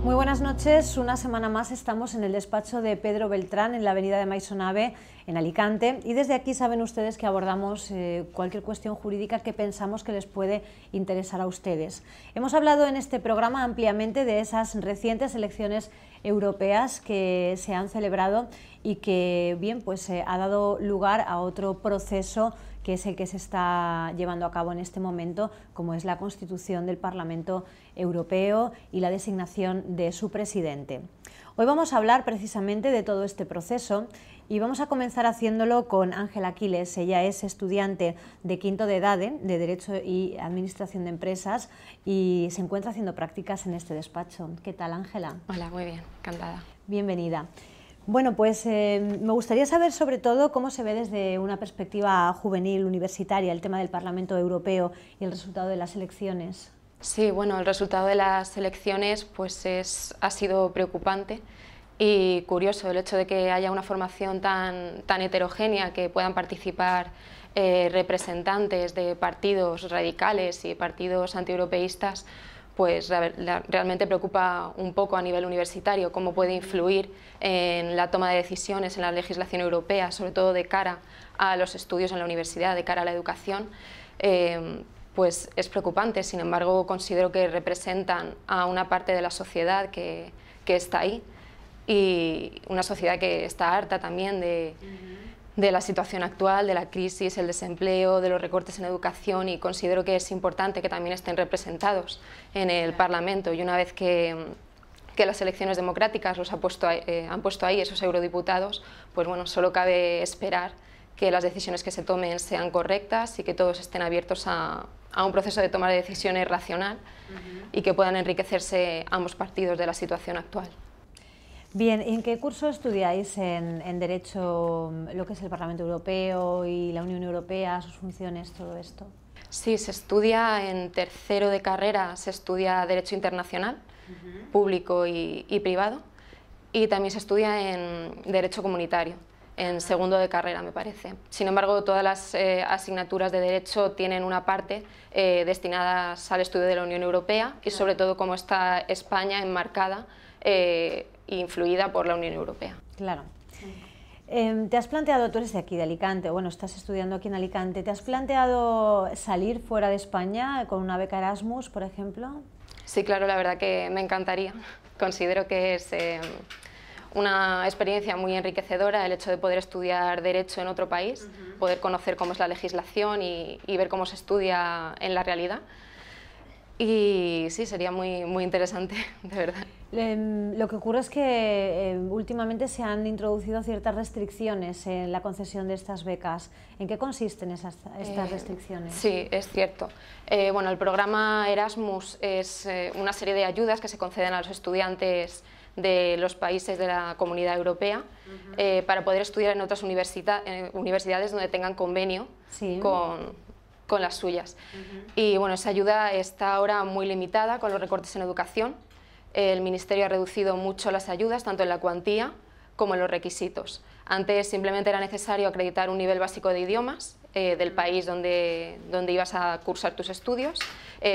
Muy buenas noches, una semana más estamos en el despacho de Pedro Beltrán en la avenida de Maisonave en Alicante y desde aquí saben ustedes que abordamos cualquier cuestión jurídica que pensamos que les puede interesar a ustedes. Hemos hablado en este programa ampliamente de esas recientes elecciones europeas que se han celebrado y que bien, pues, ha dado lugar a otro proceso que es el que se está llevando a cabo en este momento, como es la constitución del Parlamento Europeo y la designación de su presidente. Hoy vamos a hablar precisamente de todo este proceso y vamos a comenzar haciéndolo con Ángela Aquiles. Ella es estudiante de quinto de EDADE, de Derecho y Administración de Empresas, y se encuentra haciendo prácticas en este despacho. ¿Qué tal, Ángela? Hola, muy bien, encantada. Bienvenida. Bueno, pues me gustaría saber sobre todo cómo se ve desde una perspectiva juvenil, universitaria, el tema del Parlamento Europeo y el resultado de las elecciones. Sí, bueno, el resultado de las elecciones pues ha sido preocupante y curioso el hecho de que haya una formación tan heterogénea, que puedan participar representantes de partidos radicales y partidos antieuropeístas. Pues realmente preocupa un poco a nivel universitario cómo puede influir en la toma de decisiones en la legislación europea, sobre todo de cara a los estudios en la universidad, de cara a la educación. Pues es preocupante. Sin embargo, considero que representan a una parte de la sociedad que está ahí, y una sociedad que está harta también de la situación actual, de la crisis, el desempleo, de los recortes en educación, y considero que es importante que también estén representados en el Parlamento. Y una vez que las elecciones democráticas han puesto ahí esos eurodiputados, pues bueno, solo cabe esperar que las decisiones que se tomen sean correctas y que todos estén abiertos a un proceso de toma de decisiones racional y que puedan enriquecerse ambos partidos de la situación actual. Bien, ¿en qué curso estudiáis en Derecho, lo que es el Parlamento Europeo y la Unión Europea, sus funciones, todo esto? Sí, se estudia en tercero de carrera, se estudia Derecho Internacional, público y privado, y también se estudia en Derecho Comunitario, en segundo de carrera, me parece. Sin embargo, todas las asignaturas de Derecho tienen una parte destinadas al estudio de la Unión Europea y sobre todo cómo está España enmarcada influida por la Unión Europea. Claro. ¿Te has planteado, tú eres de aquí, de Alicante, bueno, estás estudiando aquí en Alicante, ¿te has planteado salir fuera de España con una beca Erasmus, por ejemplo? Sí, claro, la verdad que me encantaría. Considero que es una experiencia muy enriquecedora el hecho de poder estudiar Derecho en otro país, poder conocer cómo es la legislación y ver cómo se estudia en la realidad. Y sí, sería muy interesante, de verdad. Lo que ocurre es que últimamente se han introducido ciertas restricciones en la concesión de estas becas. ¿En qué consisten estas restricciones? Sí, es cierto. Bueno, el programa Erasmus es una serie de ayudas que se conceden a los estudiantes de los países de la Comunidad Europea para poder estudiar en otras universidades donde tengan convenio con las suyas. Y bueno, esa ayuda está ahora muy limitada con los recortes en educación. El Ministerio ha reducido mucho las ayudas, tanto en la cuantía como en los requisitos. Antes simplemente era necesario acreditar un nivel básico de idiomas del país donde ibas a cursar tus estudios.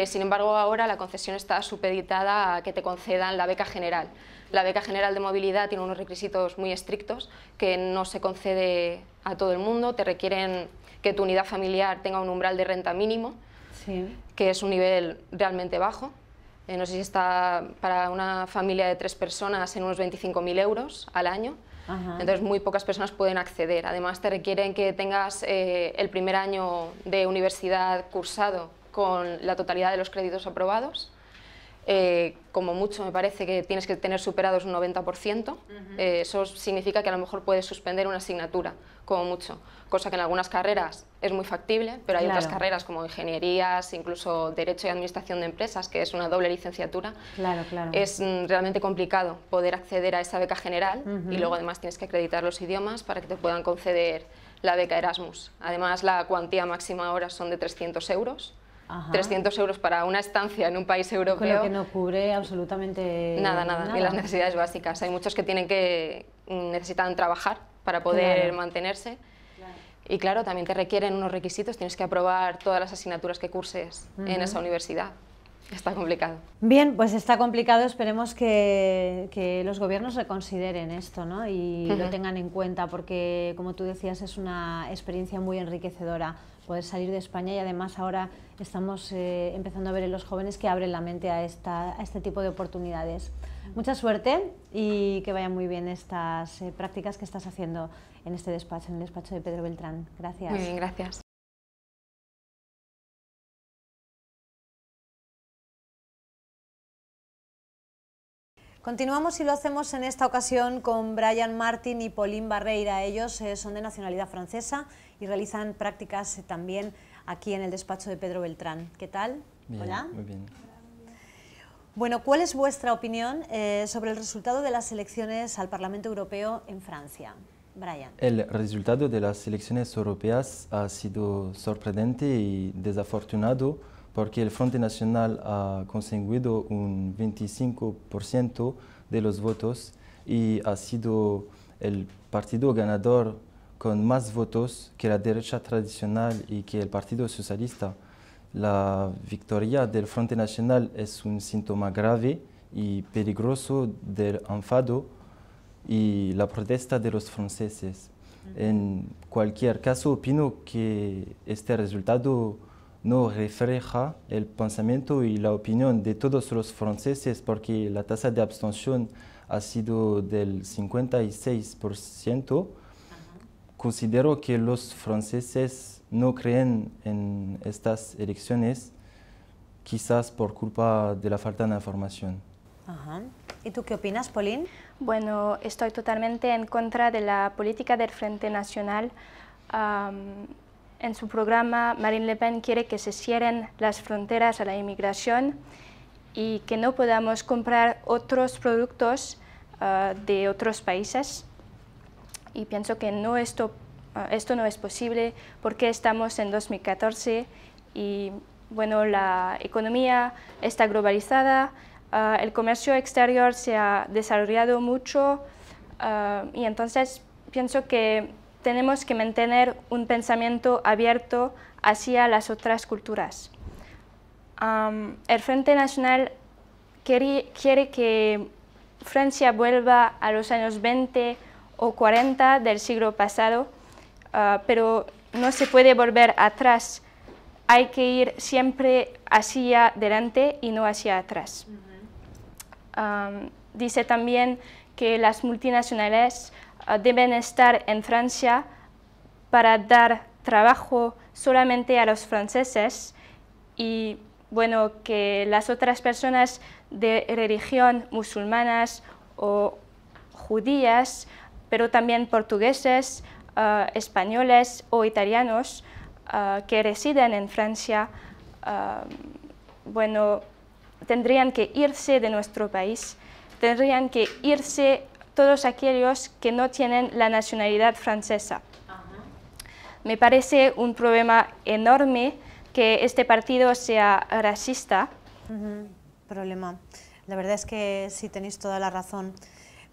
Sin embargo, ahora la concesión está supeditada a que te concedan la beca general. La beca general de movilidad tiene unos requisitos muy estrictos que no se concede a todo el mundo. Te requieren que tu unidad familiar tenga un umbral de renta mínimo, que es un nivel realmente bajo. No sé si está para una familia de 3 personas en unos 25.000 euros al año. Entonces muy pocas personas pueden acceder. Además te requieren que tengas el primer año de universidad cursado con la totalidad de los créditos aprobados. Como mucho me parece que tienes que tener superados un 90%. Eso significa que a lo mejor puedes suspender una asignatura, como mucho, cosa que en algunas carreras es muy factible, pero hay otras carreras como ingenierías, incluso Derecho y Administración de Empresas, que es una doble licenciatura. Es realmente complicado poder acceder a esa beca general y luego además tienes que acreditar los idiomas para que te puedan conceder la beca Erasmus. Además, la cuantía máxima ahora son de 300 euros. 300 euros para una estancia en un país europeo. Con lo que no cubre absolutamente nada, ni las necesidades básicas. Hay muchos que necesitan trabajar para poder mantenerse. Y claro, también te requieren unos requisitos, tienes que aprobar todas las asignaturas que curses en esa universidad. Está complicado. Bien, pues está complicado, esperemos que los gobiernos reconsideren esto, ¿no? Y lo tengan en cuenta, porque como tú decías es una experiencia muy enriquecedora poder salir de España, y además ahora estamos empezando a ver en los jóvenes que abren la mente a este tipo de oportunidades. Mucha suerte y que vayan muy bien estas prácticas que estás haciendo en este despacho, en el despacho de Pedro Beltrán. Gracias. Muy bien, gracias. Continuamos y lo hacemos en esta ocasión con Brian Martin y Pauline Barreira. Ellos son de nacionalidad francesa y realizan prácticas también aquí en el despacho de Pedro Beltrán. ¿Qué tal? Bien, Hola. muy bien. Bueno, ¿cuál es vuestra opinión sobre el resultado de las elecciones al Parlamento Europeo en Francia? Brian. El resultado de las elecciones europeas ha sido sorprendente y desafortunado, porque el Frente Nacional ha conseguido un 25% de los votos y ha sido el partido ganador con más votos que la derecha tradicional y que el Partido Socialista. La victoria del Frente Nacional es un síntoma grave y peligroso del enfado y la protesta de los franceses. En cualquier caso, opino que este resultado no refleja el pensamiento y la opinión de todos los franceses, porque la tasa de abstención ha sido del 56%. Considero que los franceses no creen en estas elecciones, quizás por culpa de la falta de información. Ajá. ¿Y tú qué opinas, Pauline? Bueno, estoy totalmente en contra de la política del Frente Nacional. En su programa, Marine Le Pen quiere que se cierren las fronteras a la inmigración y que no podamos comprar otros productos de otros países. Y pienso que esto no es posible, porque estamos en 2014 y bueno, la economía está globalizada, el comercio exterior se ha desarrollado mucho y entonces pienso que tenemos que mantener un pensamiento abierto hacia las otras culturas. El Frente Nacional quiere que Francia vuelva a los años 20 o 40 del siglo pasado, pero no se puede volver atrás. Hay que ir siempre hacia adelante y no hacia atrás. Dice también que las multinacionales deben estar en Francia para dar trabajo solamente a los franceses y bueno, que las otras personas de religión musulmanas o judías, pero también portugueses, españoles o italianos que residen en Francia, bueno, tendrían que irse de nuestro país, tendrían que irse todos aquellos que no tienen la nacionalidad francesa. Me parece un problema enorme que este partido sea racista. Problema. La verdad es que sí, tenéis toda la razón.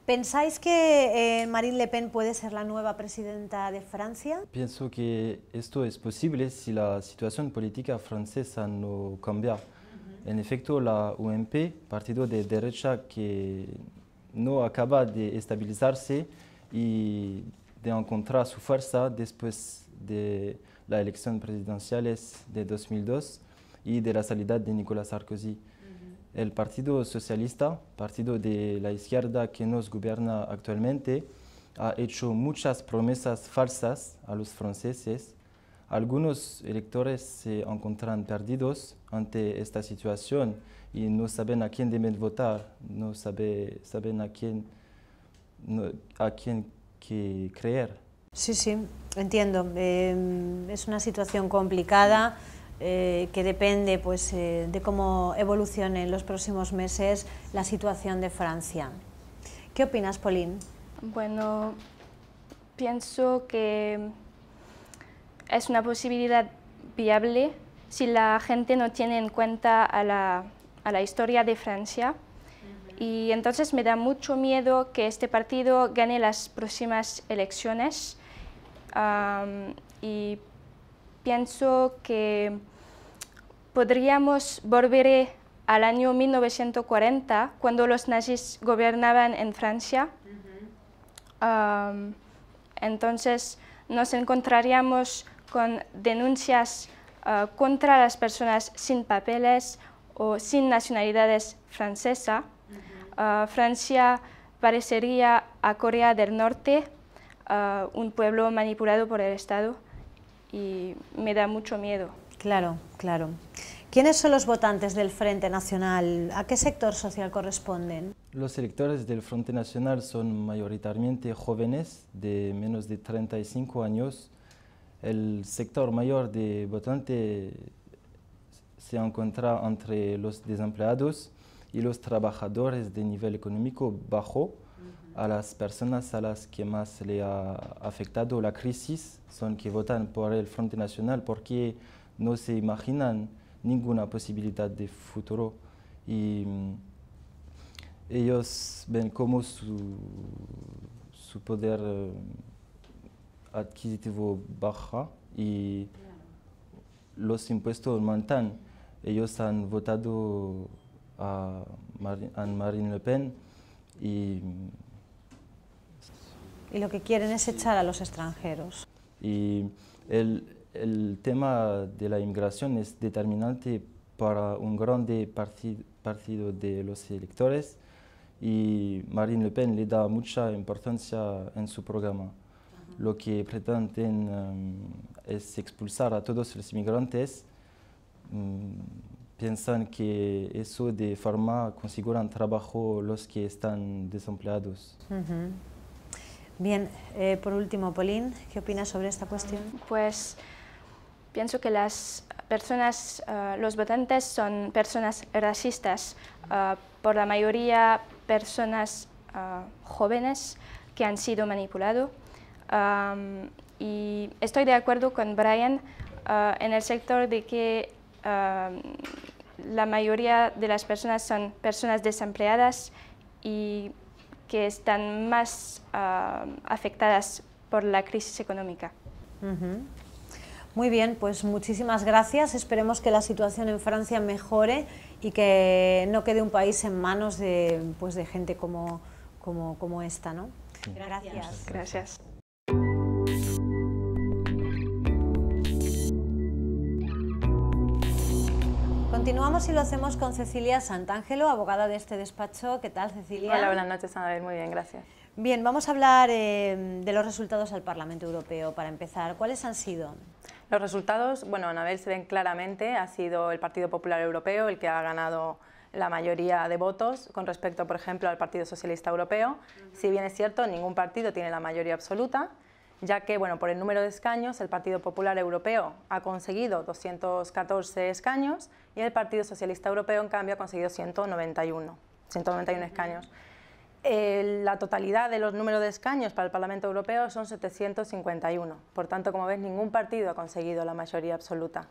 ¿Pensáis que Marine Le Pen puede ser la nueva presidenta de Francia? Pienso que esto es posible si la situación política francesa no cambia. En efecto, la UMP, partido de derecha que no acaba de estabilizarse y de encontrar su fuerza después de las elecciones presidenciales de 2002 y de la salida de Nicolas Sarkozy. El Partido Socialista, partido de la izquierda que nos gobierna actualmente, ha hecho muchas promesas falsas a los franceses. Algunos electores se encuentran perdidos ante esta situación y no saben a quién deben votar, no saben a quién que creer. Sí, sí, entiendo. Es una situación complicada que depende pues, de cómo evolucione en los próximos meses la situación de Francia. ¿Qué opinas, Pauline? Bueno, pienso que es una posibilidad viable si la gente no tiene en cuenta a la historia de Francia. Y entonces me da mucho miedo que este partido gane las próximas elecciones. Y pienso que podríamos volver al año 1940, cuando los nazis gobernaban en Francia. Entonces nos encontraríamos con denuncias contra las personas sin papeles o sin nacionalidades francesa. Francia parecería a Corea del Norte, un pueblo manipulado por el Estado, y me da mucho miedo. Claro, claro. ¿Quiénes son los votantes del Frente Nacional? ¿A qué sector social corresponden? Los electores del Frente Nacional son mayoritariamente jóvenes de menos de 35 años. El sector mayor de votantes se encuentra entre los desempleados y los trabajadores de nivel económico bajo. A las personas a las que más le ha afectado la crisis son que votan por el Frente Nacional porque no se imaginan ninguna posibilidad de futuro y ellos ven cómo su poder adquisitivo baja y los impuestos aumentan. Ellos han votado a Marine Le Pen y lo que quieren es echar a los extranjeros. Y el tema de la inmigración es determinante para un grande partido de los electores y Marine Le Pen le da mucha importancia en su programa. Lo que pretenden es expulsar a todos los inmigrantes. Piensan que eso de forma conseguirán trabajo los que están desempleados. Bien, por último, Pauline, ¿qué opinas sobre esta cuestión? Pues pienso que las personas, los votantes son personas racistas, por la mayoría personas jóvenes que han sido manipulados. Y estoy de acuerdo con Brian en el sector de que la mayoría de las personas son personas desempleadas y que están más afectadas por la crisis económica. Muy bien, pues muchísimas gracias. Esperemos que la situación en Francia mejore y que no quede un país en manos de, pues, de gente como esta, ¿no? Sí. Gracias. Gracias. Continuamos y lo hacemos con Cecilia Santangelo, abogada de este despacho. ¿Qué tal, Cecilia? Hola, buenas noches, Anabel. Muy bien, gracias. Bien, vamos a hablar de los resultados al Parlamento Europeo. Para empezar, ¿cuáles han sido? Los resultados, bueno, Anabel, se ven claramente. Ha sido el Partido Popular Europeo el que ha ganado la mayoría de votos con respecto, por ejemplo, al Partido Socialista Europeo. Si bien es cierto, ningún partido tiene la mayoría absoluta, ya que, bueno, por el número de escaños, el Partido Popular Europeo ha conseguido 214 escaños y el Partido Socialista Europeo, en cambio, ha conseguido 191 escaños. La totalidad de los números de escaños para el Parlamento Europeo son 751. Por tanto, como ves, ningún partido ha conseguido la mayoría absoluta.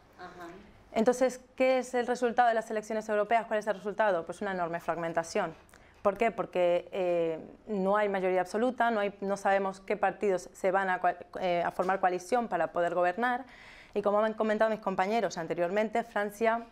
Entonces, ¿qué es el resultado de las elecciones europeas? ¿Cuál es el resultado? Pues una enorme fragmentación. ¿Por qué? Porque no hay mayoría absoluta, no sabemos qué partidos se van a formar coalición para poder gobernar. Y como han comentado mis compañeros anteriormente, Francia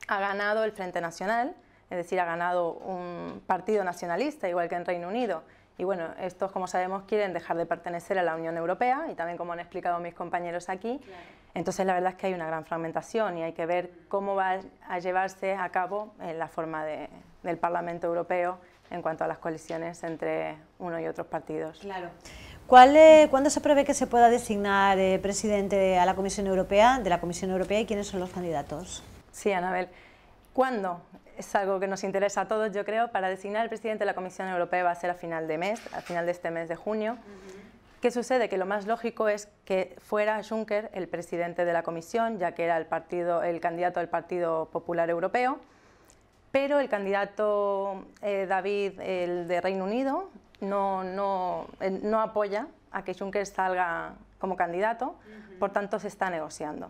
ha ganado el Frente Nacional, es decir, ha ganado un partido nacionalista, igual que en Reino Unido. Y bueno, estos, como sabemos, quieren dejar de pertenecer a la Unión Europea y también, como han explicado mis compañeros aquí. Claro. Entonces, la verdad es que hay una gran fragmentación y hay que ver cómo va a llevarse a cabo la forma del Parlamento Europeo en cuanto a las coaliciones entre uno y otros partidos. Claro. ¿Cuándo se prevé que se pueda designar presidente a la Comisión Europea, de la Comisión Europea, y quiénes son los candidatos? Sí, Anabel. ¿Cuándo? Es algo que nos interesa a todos, yo creo. Para designar al presidente de la Comisión Europea va a ser a final de este mes de junio. ¿Qué sucede? Que lo más lógico es que fuera Juncker el presidente de la Comisión, ya que era el candidato del Partido Popular Europeo, pero el candidato David, el de Reino Unido, no apoya a que Juncker salga como candidato, por tanto se está negociando.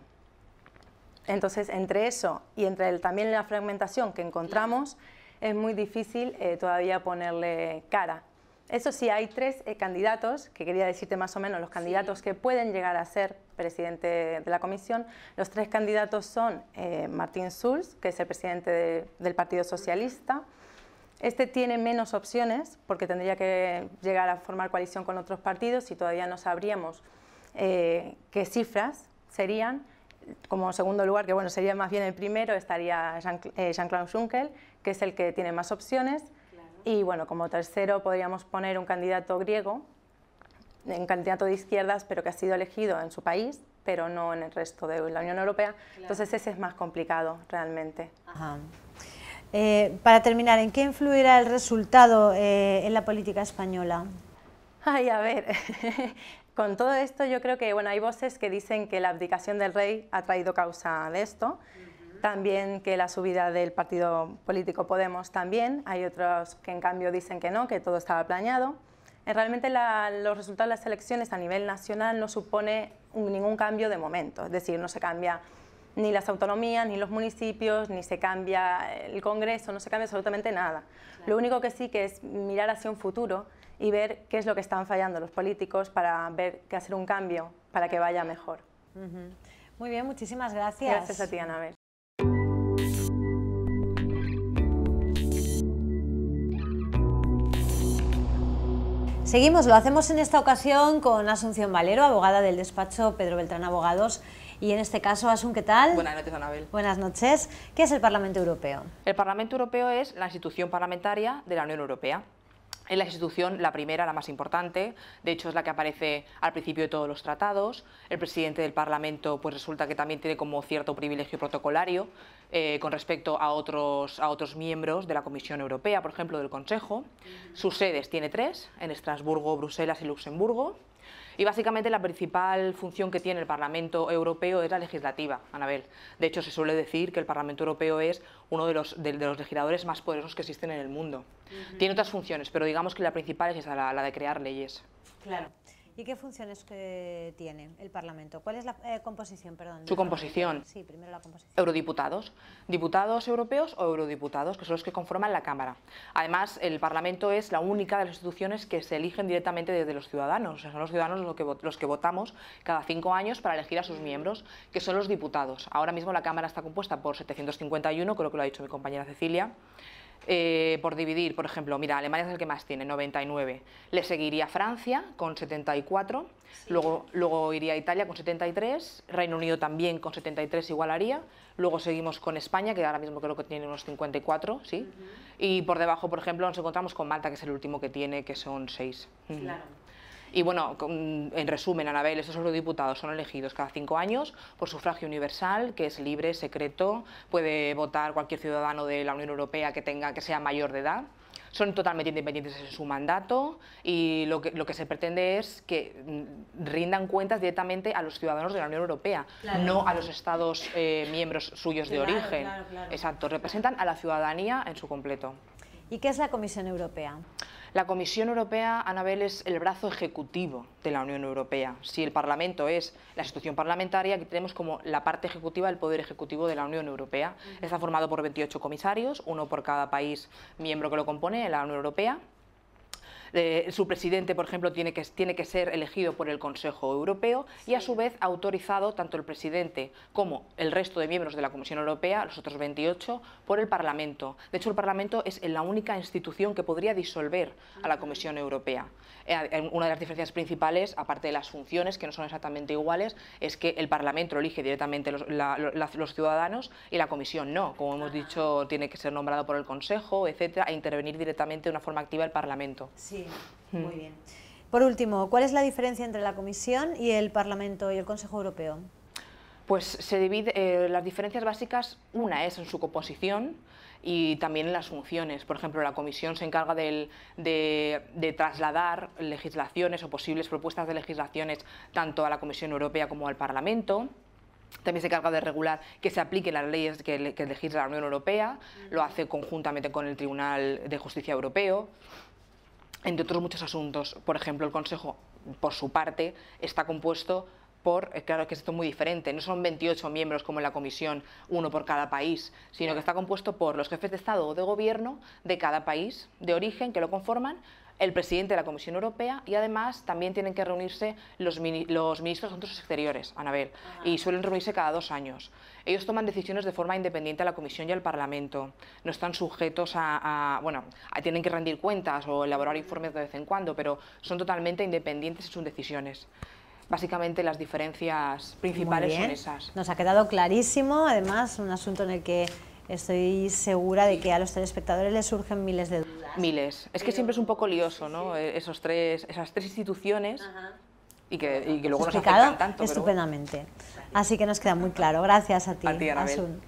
Entonces, entre eso y entre también la fragmentación que encontramos, es muy difícil todavía ponerle cara. Eso sí, hay tres candidatos, que quería decirte más o menos los candidatos que pueden llegar a ser presidente de la Comisión. Los 3 candidatos son Martin Schulz, que es el presidente del Partido Socialista. Este tiene menos opciones porque tendría que llegar a formar coalición con otros partidos y todavía no sabríamos qué cifras serían. Como segundo lugar, que bueno, sería más bien el primero, estaría Jean-Claude Juncker, que es el que tiene más opciones. Claro. Y bueno, como tercero podríamos poner un candidato griego, un candidato de izquierdas, pero que ha sido elegido en su país, pero no en el resto de la Unión Europea. Claro. Entonces ese es más complicado realmente. Ajá. Para terminar, ¿en qué influirá el resultado en la política española? Ay, a ver, con todo esto yo creo que bueno, hay voces que dicen que la abdicación del rey ha traído causa de esto, también que la subida del partido político Podemos también, hay otros que en cambio dicen que no, que todo estaba planeado. Realmente los resultados de las elecciones a nivel nacional no supone ningún cambio de momento, es decir, no se cambia ni las autonomías, ni los municipios, ni se cambia el Congreso, no se cambia absolutamente nada. Claro. Lo único que sí que es mirar hacia un futuro y ver qué es lo que están fallando los políticos para ver qué hacer un cambio para que vaya mejor. Muy bien, muchísimas gracias. Gracias a ti, Anabel. Seguimos, lo hacemos en esta ocasión con Asunción Valero, abogada del despacho Pedro Beltrán Abogados. Y en este caso, Asun, ¿qué tal? Buenas noches, Anabel. Buenas noches. ¿Qué es el Parlamento Europeo? El Parlamento Europeo es la institución parlamentaria de la Unión Europea. Es la institución, la primera, la más importante, de hecho es la que aparece al principio de todos los tratados. El presidente del Parlamento pues resulta que también tiene como cierto privilegio protocolario con respecto a otros miembros de la Comisión Europea, por ejemplo del Consejo. Sus sedes tiene 3, en Estrasburgo, Bruselas y Luxemburgo. Y básicamente la principal función que tiene el Parlamento Europeo es la legislativa, Anabel. De hecho, se suele decir que el Parlamento Europeo es uno de los legisladores más poderosos que existen en el mundo. Tiene otras funciones, pero digamos que la principal es esa, la de crear leyes. Claro. ¿Y qué funciones tiene el Parlamento? ¿Cuál es la composición, perdón? Su composición. Sí, primero la composición. Eurodiputados. Diputados europeos o eurodiputados, que son los que conforman la Cámara. Además, el Parlamento es la única de las instituciones que se eligen directamente desde los ciudadanos. O sea, son los ciudadanos los que votamos cada 5 años para elegir a sus miembros, que son los diputados. Ahora mismo la Cámara está compuesta por 751, creo que lo ha dicho mi compañera Cecilia. Por dividir, por ejemplo, mira, Alemania es el que más tiene, 99. Le seguiría Francia con 74, sí. luego iría Italia con 73, Reino Unido también con 73 igualaría, luego seguimos con España, que ahora mismo creo que tiene unos 54, ¿sí? Y por debajo, por ejemplo, nos encontramos con Malta, que es el último que tiene, que son 6. Claro. Y bueno, en resumen, Anabel, estos eurodiputados son elegidos cada 5 años por sufragio universal, que es libre, secreto, puede votar cualquier ciudadano de la Unión Europea que sea mayor de edad. Son totalmente independientes en su mandato y lo que se pretende es que rindan cuentas directamente a los ciudadanos de la Unión Europea, claro. No a los Estados miembros suyos de origen. Claro. Exacto, representan a la ciudadanía en su completo. ¿Y qué es la Comisión Europea? La Comisión Europea, Anabel, es el brazo ejecutivo de la Unión Europea. Si el Parlamento es la institución parlamentaria, aquí tenemos como la parte ejecutiva del poder ejecutivo de la Unión Europea. Está formado por 28 comisarios, uno por cada país miembro que lo compone en la Unión Europea. Su presidente, por ejemplo, tiene que ser elegido por el Consejo Europeo y a su vez autorizado tanto el presidente como el resto de miembros de la Comisión Europea, los otros 28, por el Parlamento. De hecho, el Parlamento es la única institución que podría disolver a la Comisión Europea. Una de las diferencias principales, aparte de las funciones, que no son exactamente iguales, es que el Parlamento lo elige directamente los ciudadanos y la Comisión no. Como hemos dicho, tiene que ser nombrado por el Consejo, etcétera, e intervenir directamente de una forma activa el Parlamento. Sí, muy bien. Por último, ¿cuál es la diferencia entre la Comisión y el Parlamento y el Consejo Europeo? Pues se divide, las diferencias básicas, una es en su composición y también en las funciones. Por ejemplo, la Comisión se encarga de trasladar legislaciones o posibles propuestas de legislaciones tanto a la Comisión Europea como al Parlamento. También se encarga de regular que se apliquen las leyes que legisla la Unión Europea, lo hace conjuntamente con el Tribunal de Justicia Europeo. Entre otros muchos asuntos. Por ejemplo, el Consejo, por su parte, está compuesto por, claro que esto es muy diferente, no son 28 miembros como en la Comisión, uno por cada país, sino que está compuesto por los jefes de Estado o de Gobierno de cada país de origen que lo conforman, el presidente de la Comisión Europea y además también tienen que reunirse los ministros de Asuntos Exteriores, Anabel, y suelen reunirse cada 2 años. Ellos toman decisiones de forma independiente a la Comisión y al Parlamento, no están sujetos bueno, tienen que rendir cuentas o elaborar informes de vez en cuando, pero son totalmente independientes en sus decisiones. Básicamente las diferencias principales son esas. Nos ha quedado clarísimo, además, un asunto en el que estoy segura de que a los telespectadores les surgen miles de dudas. Miles. Es que siempre es un poco lioso, ¿no? Esas tres instituciones y que luego nos afectan tanto. Estupendamente. Pero... Así que nos queda muy claro. Gracias a ti, Anabel. Asun.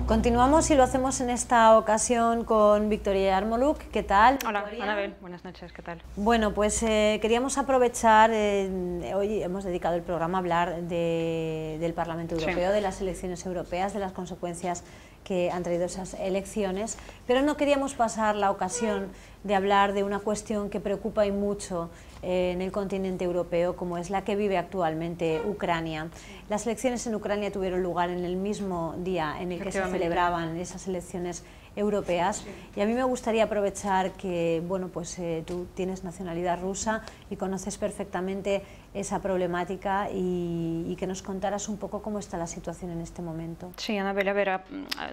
Continuamos y lo hacemos en esta ocasión con Victoria Yarmoluk. ¿Qué tal? Hola, Victoria. Anabel, buenas noches, ¿qué tal? Bueno, pues queríamos aprovechar, hoy hemos dedicado el programa a hablar del Parlamento Europeo, de las elecciones europeas, de las consecuencias que han traído esas elecciones, pero no queríamos pasar la ocasión de hablar de una cuestión que preocupa y mucho en el continente europeo, como es la que vive actualmente Ucrania. Las elecciones en Ucrania tuvieron lugar en el mismo día en el que se celebraban esas elecciones europeas, y a mí me gustaría aprovechar que, bueno, pues tú tienes nacionalidad rusa y conoces perfectamente esa problemática y que nos contaras un poco cómo está la situación en este momento. Sí, Anabel, a ver,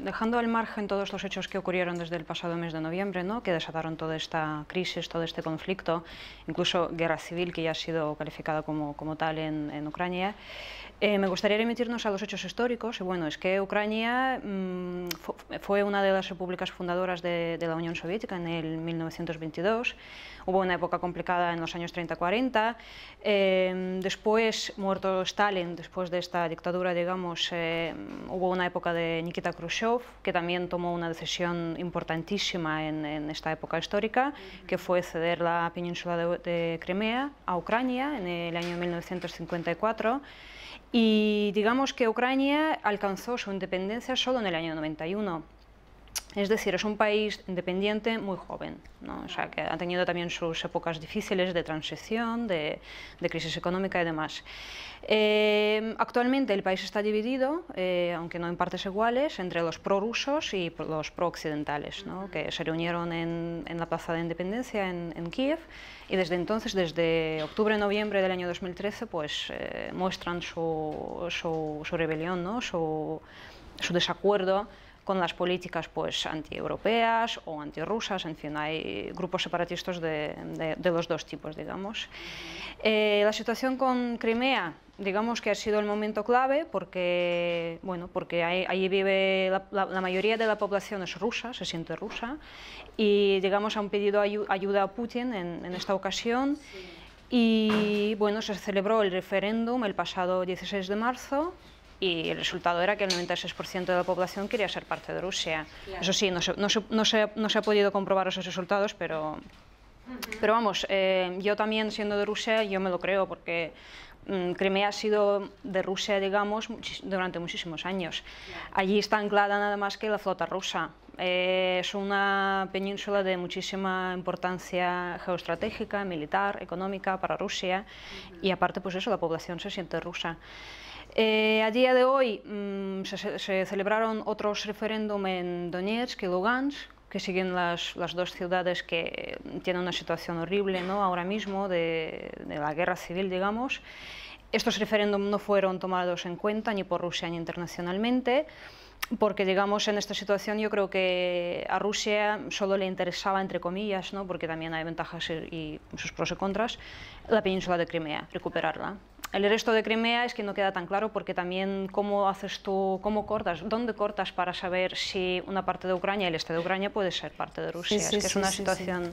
dejando al margen todos los hechos que ocurrieron desde el pasado mes de noviembre, ¿no?, que desataron toda esta crisis, todo este conflicto, incluso guerra civil que ya ha sido calificada como tal en Ucrania, me gustaría remitirnos a los hechos históricos. Y bueno, es que Ucrania fue una de las repúblicas fundadoras de la Unión Soviética en el 1922. Hubo una época complicada en los años 30-40. Después, muerto Stalin, después de esta dictadura, digamos, hubo una época de Nikita Khrushchev, que también tomó una decisión importantísima en esta época histórica, que fue ceder la península de Crimea a Ucrania en el año 1954. Y digamos que Ucrania alcanzó su independencia solo en el año 91. Es decir, es un país independiente muy joven, ¿no? O sea, que ha tenido también sus épocas difíciles de transición, de crisis económica y demás. Actualmente el país está dividido, aunque no en partes iguales, entre los prorrusos y los pro-occidentales, ¿no?, que se reunieron en la Plaza de Independencia en Kiev, y desde entonces, desde octubre-noviembre del año 2013, pues muestran su rebelión, ¿no?, su desacuerdo con las políticas pues anti-europeas o antirrusas. En fin, hay grupos separatistas de los dos tipos, digamos. La situación con Crimea, digamos que ha sido el momento clave porque, bueno, porque allí vive la mayoría de la población es rusa, se siente rusa, y digamos han pedido ayuda a Putin en esta ocasión. Y bueno, se celebró el referéndum el pasado 16 de marzo, y el resultado era que el 96% de la población quería ser parte de Rusia. Claro. Eso sí, no se ha podido comprobar esos resultados, pero vamos, yo también, siendo de Rusia, yo me lo creo, porque Crimea ha sido de Rusia, digamos, durante muchísimos años. Allí está anclada nada más que la flota rusa. Es una península de muchísima importancia geoestratégica, militar, económica para Rusia, y aparte, pues eso, la población se siente rusa. A día de hoy se celebraron otros referéndums en Donetsk y Lugansk, que siguen las dos ciudades que tienen una situación horrible, ¿no?, ahora mismo de la guerra civil, digamos. Estos referéndums no fueron tomados en cuenta ni por Rusia ni internacionalmente, porque, digamos, en esta situación yo creo que a Rusia solo le interesaba, entre comillas, ¿no?, porque también hay ventajas y sus pros y contras, la península de Crimea, recuperarla. El resto de Crimea es que no queda tan claro, porque también cómo haces tú, cómo cortas, dónde cortas para saber si una parte de Ucrania, el este de Ucrania, puede ser parte de Rusia. Es que es una situación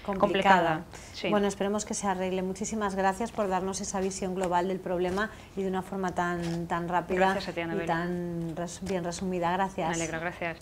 complicada. Sí. Bueno, esperemos que se arregle. Muchísimas gracias por darnos esa visión global del problema y de una forma tan rápida y tan bien resumida. Gracias. Me alegra, gracias.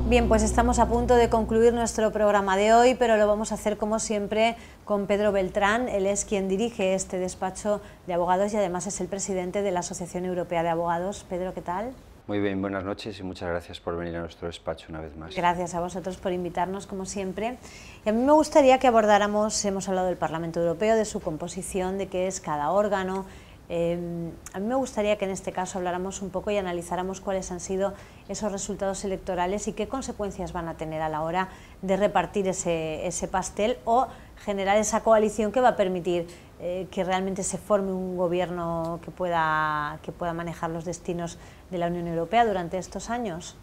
Bien, pues estamos a punto de concluir nuestro programa de hoy, pero lo vamos a hacer como siempre con Pedro Beltrán. Él es quien dirige este despacho de abogados y además es el presidente de la Asociación Europea de Abogados. Pedro, ¿qué tal? Muy bien, buenas noches y muchas gracias por venir a nuestro despacho una vez más. Gracias a vosotros por invitarnos, como siempre. Y a mí me gustaría que abordáramos, hemos hablado del Parlamento Europeo, de su composición, de qué es cada órgano. A mí me gustaría que en este caso habláramos un poco y analizáramos cuáles han sido esos resultados electorales y qué consecuencias van a tener a la hora de repartir ese pastel o generar esa coalición que va a permitir que realmente se forme un gobierno que pueda manejar los destinos de la Unión Europea durante estos años.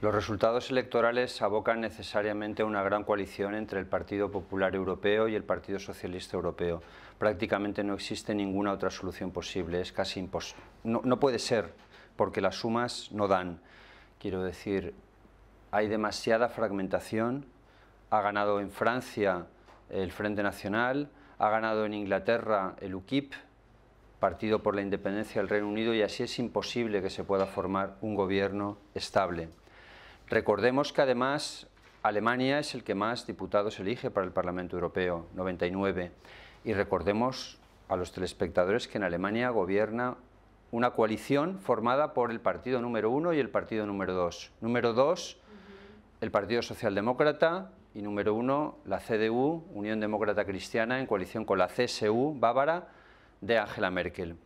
Los resultados electorales abocan necesariamente a una gran coalición entre el Partido Popular Europeo y el Partido Socialista Europeo. Prácticamente no existe ninguna otra solución posible, es casi imposible. No puede ser, porque las sumas no dan. Quiero decir, hay demasiada fragmentación. Ha ganado en Francia el Frente Nacional, ha ganado en Inglaterra el UKIP, Partido por la Independencia del Reino Unido, y así es imposible que se pueda formar un gobierno estable. Recordemos que además Alemania es el que más diputados elige para el Parlamento Europeo, 99, y recordemos a los telespectadores que en Alemania gobierna una coalición formada por el partido número 1 y el partido número 2. Número 2, el Partido Socialdemócrata, y número 1, la CDU, Unión Demócrata Cristiana, en coalición con la CSU bávara de Angela Merkel.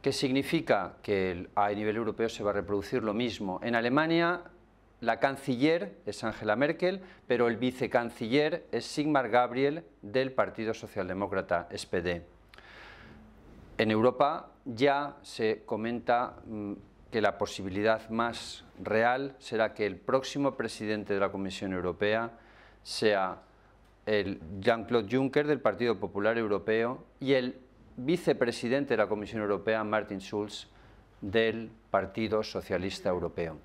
¿Qué significa? Que a nivel europeo se va a reproducir lo mismo. En Alemania la canciller es Angela Merkel, pero el vicecanciller es Sigmar Gabriel del Partido Socialdemócrata SPD. En Europa ya se comenta que la posibilidad más real será que el próximo presidente de la Comisión Europea sea el Jean-Claude Juncker del Partido Popular Europeo y el vicepresidente de la Comisión Europea, Martin Schulz, del Partido Socialista Europeo.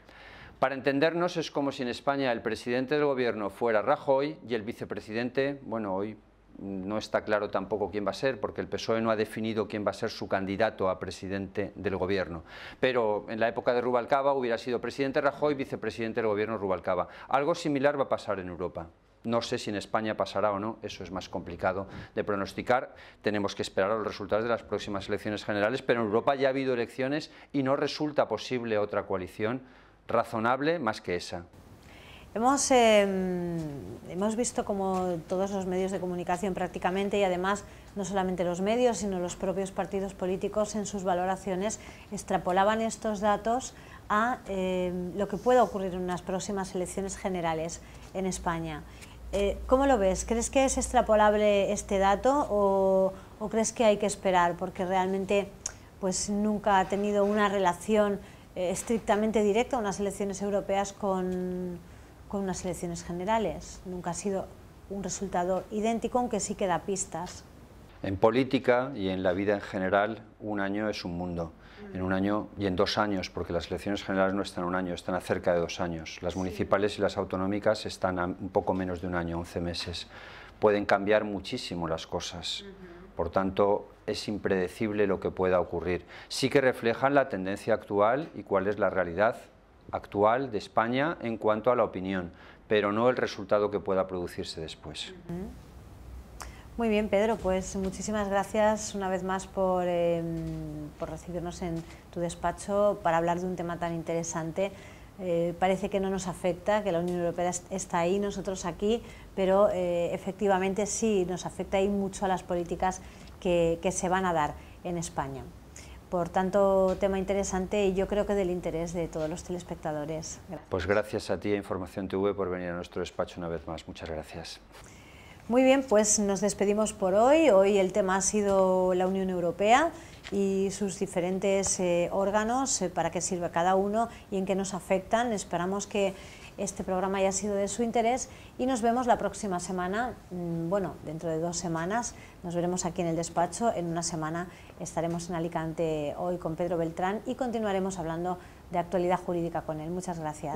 Para entendernos, es como si en España el presidente del gobierno fuera Rajoy y el vicepresidente, bueno, hoy no está claro tampoco quién va a ser, porque el PSOE no ha definido quién va a ser su candidato a presidente del gobierno. Pero en la época de Rubalcaba hubiera sido presidente Rajoy, vicepresidente del gobierno Rubalcaba. Algo similar va a pasar en Europa. No sé si en España pasará o no, eso es más complicado de pronosticar. Tenemos que esperar a los resultados de las próximas elecciones generales, pero en Europa ya ha habido elecciones y no resulta posible otra coalición razonable más que esa. Hemos visto como todos los medios de comunicación prácticamente, y además no solamente los medios, sino los propios partidos políticos en sus valoraciones extrapolaban estos datos a lo que pueda ocurrir en unas próximas elecciones generales en España. ¿Cómo lo ves? ¿Crees que es extrapolable este dato o crees que hay que esperar? Porque realmente pues, nunca ha tenido una relación estrictamente directa unas elecciones europeas con unas elecciones generales. Nunca ha sido un resultado idéntico, aunque sí que da pistas. En política y en la vida en general, un año es un mundo. En un año y en 2 años, porque las elecciones generales no están a 1 año, están a cerca de 2 años. Las municipales y las autonómicas están a un poco menos de 1 año, 11 meses. Pueden cambiar muchísimo las cosas. Por tanto, es impredecible lo que pueda ocurrir. Sí que reflejan la tendencia actual y cuál es la realidad actual de España en cuanto a la opinión, pero no el resultado que pueda producirse después. Muy bien, Pedro, pues muchísimas gracias una vez más por recibirnos en tu despacho para hablar de un tema tan interesante. Parece que no nos afecta, que la Unión Europea está ahí, nosotros aquí, pero efectivamente sí nos afecta y mucho a las políticas que se van a dar en España. Por tanto, tema interesante y yo creo que del interés de todos los telespectadores. Gracias. Pues gracias a ti, a Información TV, por venir a nuestro despacho una vez más. Muchas gracias. Muy bien, pues nos despedimos por hoy. Hoy el tema ha sido la Unión Europea y sus diferentes órganos, para qué sirve cada uno y en qué nos afectan. Esperamos que este programa haya sido de su interés y nos vemos la próxima semana, bueno, dentro de 2 semanas. Nos veremos aquí en el despacho. En 1 semana estaremos en Alicante hoy con Pedro Beltrán y continuaremos hablando de actualidad jurídica con él. Muchas gracias.